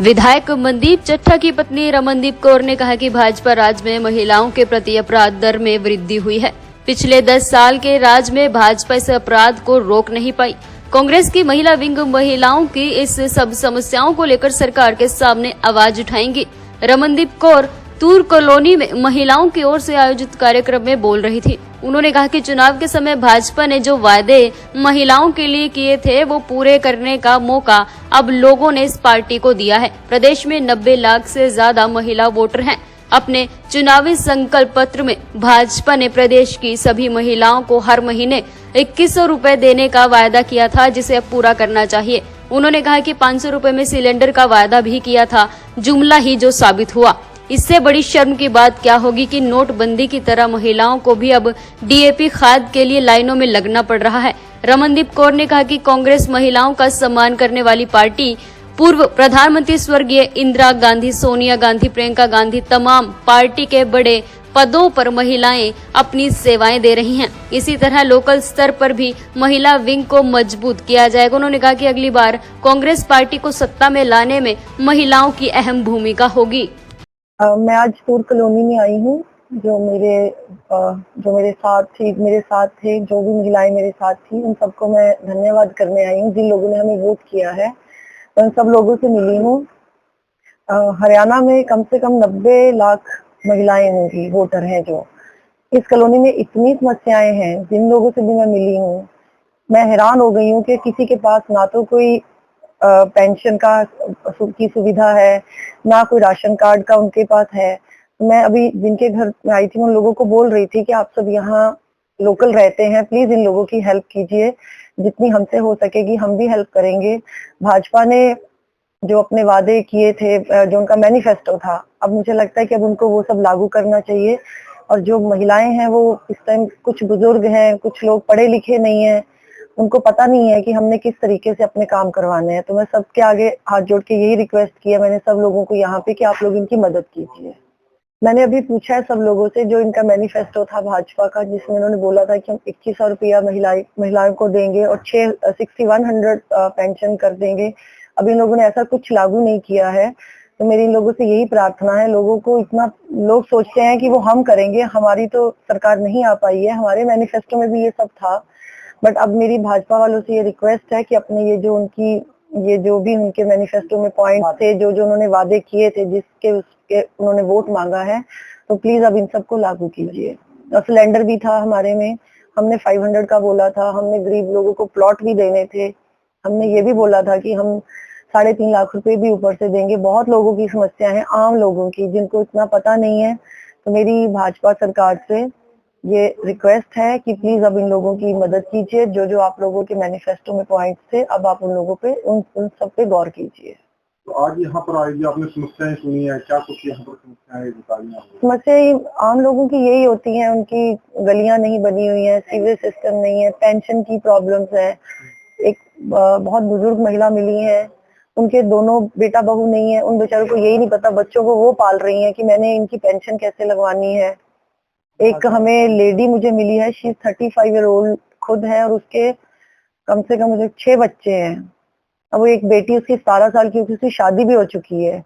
विधायक मनदीप चट्टा की पत्नी रमनदीप कौर ने कहा कि भाजपा राज में महिलाओं के प्रति अपराध दर में वृद्धि हुई है। पिछले 10 साल के राज में भाजपा इस अपराध को रोक नहीं पाई। कांग्रेस की महिला विंग महिलाओं की इस सब समस्याओं को लेकर सरकार के सामने आवाज उठाएंगी। रमनदीप कौर तूर कॉलोनी में महिलाओं की ओर से आयोजित कार्यक्रम में बोल रही थी। उन्होंने कहा कि चुनाव के समय भाजपा ने जो वादे महिलाओं के लिए किए थे वो पूरे करने का मौका अब लोगों ने इस पार्टी को दिया है। प्रदेश में 90 लाख से ज्यादा महिला वोटर हैं। अपने चुनावी संकल्प पत्र में भाजपा ने प्रदेश की सभी महिलाओं को हर महीने 2100 रुपए देने का वायदा किया था, जिसे अब पूरा करना चाहिए। उन्होंने कहा कि 500 रुपए में सिलेंडर का वायदा भी किया था, जुमला ही जो साबित हुआ। इससे बड़ी शर्म की बात क्या होगी कि नोटबंदी की तरह महिलाओं को भी अब डीएपी खाद के लिए लाइनों में लगना पड़ रहा है। रमनदीप कौर ने कहा कि कांग्रेस महिलाओं का सम्मान करने वाली पार्टी। पूर्व प्रधानमंत्री स्वर्गीय इंदिरा गांधी, सोनिया गांधी, प्रियंका गांधी, तमाम पार्टी के बड़े पदों पर महिलाएं अपनी सेवाएं दे रही हैं। इसी तरह लोकल स्तर पर भी महिला विंग को मजबूत किया जाएगा। उन्होंने कहा कि अगली बार कांग्रेस पार्टी को सत्ता में लाने में महिलाओं की अहम भूमिका होगी। मैं आज तूर कॉलोनी में आई हूँ। जो मेरे साथ थे, जो भी महिलाएं मेरे साथ थी, उन सबको मैं धन्यवाद करने आई हूँ। जिन लोगों ने हमें वोट किया है, उन सब लोगों से मिली हूँ। हरियाणा में कम से कम 90 लाख महिलाएं होंगी, वोटर हैं। जो इस कॉलोनी में इतनी समस्याएं हैं, जिन लोगों से भी मैं मिली हूँ, मैं हैरान हो गई हूँ कि किसी के पास ना तो कोई पेंशन की सुविधा है, ना कोई राशन कार्ड का उनके पास है। मैं अभी जिनके घर में आई थी, उन लोगों को बोल रही थी कि आप सब यहाँ लोकल रहते हैं, प्लीज इन लोगों की हेल्प कीजिए। जितनी हमसे हो सकेगी हम भी हेल्प करेंगे। भाजपा ने जो अपने वादे किए थे, जो उनका मैनिफेस्टो था, अब मुझे लगता है कि अब उनको वो सब लागू करना चाहिए। और जो महिलाएं हैं, वो इस टाइम कुछ बुजुर्ग हैं, कुछ लोग पढ़े लिखे नहीं है, उनको पता नहीं है कि हमने किस तरीके से अपने काम करवाने हैं। तो मैं सबके आगे हाथ जोड़ के यही रिक्वेस्ट किया मैंने सब लोगों को यहाँ पे कि आप लोग इनकी मदद कीजिए। मैंने अभी पूछा है सब लोगों से, जो इनका मैनिफेस्टो था भाजपा का, जिसमें उन्होंने बोला था कि हम 2100 रुपया महिलाओं को देंगे और 6100 पेंशन कर देंगे। अब इन लोगों ने ऐसा कुछ लागू नहीं किया है। तो मेरी इन लोगों से यही प्रार्थना है। लोग सोचते हैं कि वो हम करेंगे, हमारी तो सरकार नहीं आ पाई है। हमारे मैनिफेस्टो में भी ये सब था, बट अब मेरी भाजपा वालों से ये रिक्वेस्ट है कि अपने ये जो भी उनके मैनिफेस्टो में पॉइंट थे, जो उन्होंने वादे किए थे, जिसके उसके उन्होंने वोट मांगा है, तो प्लीज अब इन सबको लागू कीजिए। और सिलेंडर भी था हमारे में, हमने 500 का बोला था। हमने गरीब लोगों को प्लॉट भी देने थे। हमने ये भी बोला था कि हम 3.5 लाख रुपए भी ऊपर से देंगे। बहुत लोगों की समस्या है, आम लोगों की, जिनको इतना पता नहीं है। तो मेरी भाजपा सरकार से ये रिक्वेस्ट है कि प्लीज अब इन लोगों की मदद कीजिए। जो आप लोगों के मैनिफेस्टो में पॉइंट्स थे, अब आप उन लोगों पे उन सब पे गौर कीजिए। तो आज यहाँ पर आएगी, आपने समस्याएं सुनी है, क्या कुछ यहाँ पर समस्याएं बताई? समस्याएं आम लोगों की यही होती हैं, उनकी गलियां नहीं बनी हुई है, सीवेज सिस्टम नहीं है, पेंशन की प्रॉब्लम्स है। एक बहुत बुजुर्ग महिला मिली है, उनके दोनों बेटा बहू नहीं है। उन बेचारों को यही नहीं पता, बच्चों को वो पाल रही है कि मैंने इनकी पेंशन कैसे लगवानी है। एक हमें लेडी मुझे मिली है, शी 35 ईयर ओल्ड खुद है, और उसके कम से कम मुझे 6 बच्चे हैं। अब वो एक बेटी उसकी 17 साल की, उसकी शादी भी हो चुकी है।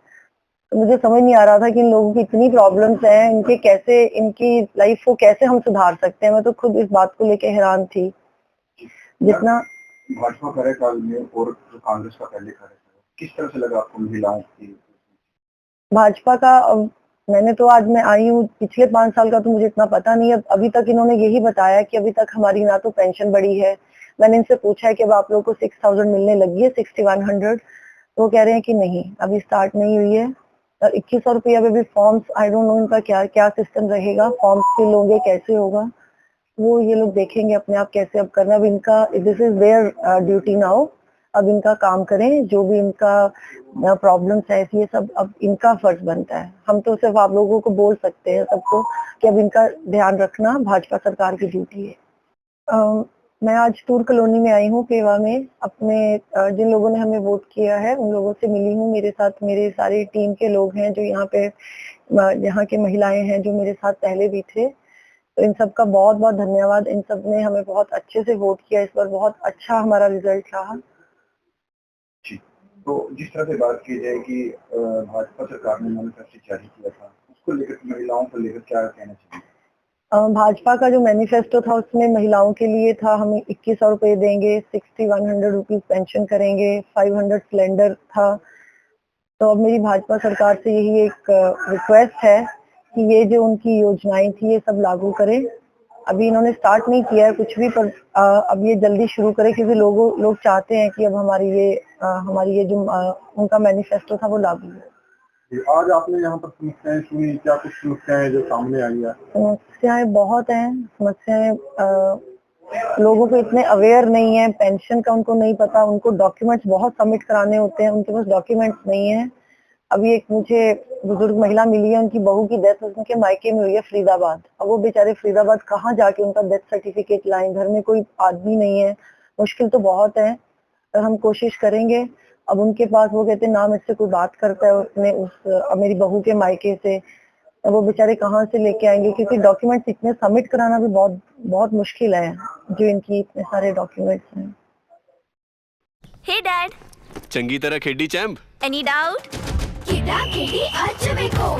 तो मुझे समझ नहीं आ रहा था कि इन लोगों की इतनी प्रॉब्लम्स हैं, इनकी लाइफ को कैसे हम सुधार सकते हैं। मैं तो खुद इस बात को लेके हैरान थी। जितना भाजपा कार्यकाल में और जो कांग्रेस का पहले कार्यकाल, किस तरह से लगा आपको महिलाओं की? भाजपा का मैं आई हूँ, पिछले 5 साल का तो मुझे इतना पता नहीं है। अभी तक इन्होंने यही बताया कि अभी तक हमारी ना तो पेंशन बढ़ी है। मैंने इनसे पूछा है कि अब आप लोगों को 6000 मिलने लगी है, 6100। तो वो कह रहे हैं कि नहीं, अभी स्टार्ट नहीं हुई है। और 2100 रुपया में भी फॉर्म्स, आई डोंट नो इनका क्या सिस्टम रहेगा, फॉर्म्स फिल होंगे, कैसे होगा वो ये लोग देखेंगे अपने आप कैसे अब करना। अब इनका this is there duty now. अब इनका काम करें, जो भी इनका प्रॉब्लम्स है, ये सब अब इनका फर्ज बनता है। हम तो सिर्फ आप लोगों को बोल सकते हैं सबको कि अब इनका ध्यान रखना भाजपा सरकार की ड्यूटी है। मैं आज तूर कॉलोनी में आई हूँ, पेवा में। अपने जिन लोगों ने हमें वोट किया है, उन लोगों से मिली हूँ। मेरे साथ मेरे सारी टीम के लोग हैं, जो यहाँ के महिलाएं हैं, जो मेरे साथ पहले भी थे। तो इन सब का बहुत बहुत धन्यवाद। इन सब ने हमें बहुत अच्छे से वोट किया। इस बार बहुत अच्छा हमारा रिजल्ट रहा। तो जिस तरह से बात की जाए कि भाजपा सरकार ने मैनिफेस्टो जारी किया था, उसको लेकर महिलाओं को लेकर क्या कहना चाहिए? भाजपा का जो मैनिफेस्टो था उसमें महिलाओं के लिए था, हमें 2100 रुपए देंगे, 6100 रुपीज पेंशन करेंगे, 500 सिलेंडर था। तो अब मेरी भाजपा सरकार से यही एक रिक्वेस्ट है कि ये जो उनकी योजनाएं थी ये सब लागू करें। अभी इन्होंने स्टार्ट नहीं किया है कुछ भी, पर अब ये जल्दी शुरू करें, क्योंकि लोग चाहते हैं कि अब हमारी ये जो उनका मैनिफेस्टो था वो लागू हो। आज आपने यहाँ पर समस्याएं सुनी, क्या कुछ समस्याएं जो सामने आई है? समस्याएं बहुत हैं। समस्याएं लोगों को इतने अवेयर नहीं है, पेंशन का उनको नहीं पता, उनको डॉक्यूमेंट्स बहुत सबमिट कराने होते हैं, उनके पास डॉक्यूमेंट्स नहीं है। अभी एक मुझे बुजुर्ग महिला मिली है, उनकी बहू की डेथ उनके मायके में हुई है फरीदाबाद। अब वो बेचारे फरीदाबाद कहाँ जाके उनका डेथ सर्टिफिकेट लाएं, घर में कोई आदमी नहीं है, मुश्किल तो बहुत है, पर हम कोशिश करेंगे। अब उनके पास वो कहते हैं ना मेरे से कोई बात करता है उसने मेरी बहू के मायके से, वो बेचारे कहाँ से लेके आएंगे, क्योंकि डॉक्यूमेंट्स इतने सबमिट कराना भी बहुत बहुत मुश्किल है, जो इनकी इतने सारे डॉक्यूमेंट्स हैं। हे डैड, चंगी तरह खेडी चैंप। Any doubt? किदा किडी अच बेको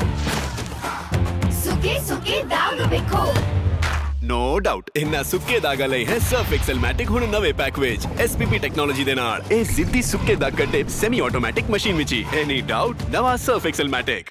सुके सुके दाग बेको नो डाउट इन्ना सुक्के दागा लई है सर्फ एक्सेलमैटिक हुण नवे पैक विच एसपीपी टेक्नोलॉजी दे नाल ए जिद्दी सुक्के दाग कटे semi automatic machine which he any doubt नवा सर्फ एक्सेलमैटिक।